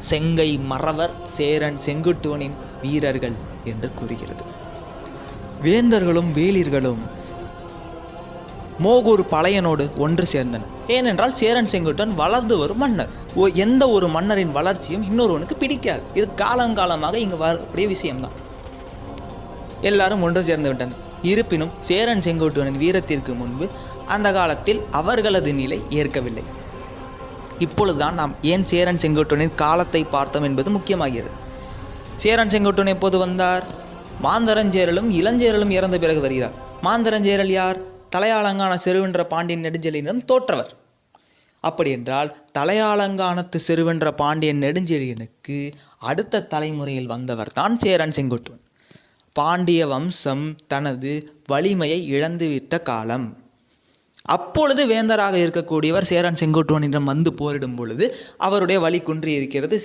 செங்கை மறவர் சேரன் செங்குட்டுவனின் வீரர்கள் என்று கூறுகிறது. வேந்தர்களும் வேளிர்களும் மோகூர் பழையனோடு ஒன்று சேர்ந்தனர். ஏனென்றால் சேரன் செங்குட்டுவன் வளர்ந்து வரும் மன்னர். எந்த ஒரு மன்னரின் வளர்ச்சியும் இன்னொருவனுக்கு பிடிக்காது. இது காலங்காலமாக இங்கு வரக்கூடிய விஷயம்தான். எல்லாரும் ஒன்று சேர்ந்து விட்டனர். இருப்பினும் சேரன் செங்குட்டுவனின் வீரத்திற்கு முன்பு அந்த காலத்தில் அவர்களது நிலை ஏற்கவில்லை. இப்பொழுதுதான் நாம் ஏன் சேரன் செங்குட்டுவனின் காலத்தை பார்த்தோம் என்பது முக்கியமாகிறது. சேரன் செங்குட்டுவன் எப்போது வந்தார்? மாந்தரஞ்சேரலும் இளஞ்சேரலும் இறந்த பிறகு வருகிறார். மாந்தரஞ்சேரல் யார்? தலையாலங்கான செருவென்ற பாண்டியன் நெடுஞ்செழியனிடம் தோற்றவர். அப்படி என்றால் தலையாலங்கானத்து செருவென்ற பாண்டியன் நெடுஞ்செழியனுக்கு அடுத்த தலைமுறையில் வந்தவர் தான் சேரன் செங்குட்டுவன். பாண்டிய வம்சம் தனது வலிமையை இழந்துவிட்ட காலம். அப்பொழுது வேந்தராக இருக்கக்கூடியவர் சேரன் செங்குட்டுவனிடம் வந்து போரிடும் பொழுது அவருடைய வலி குன்றி இருக்கிறது.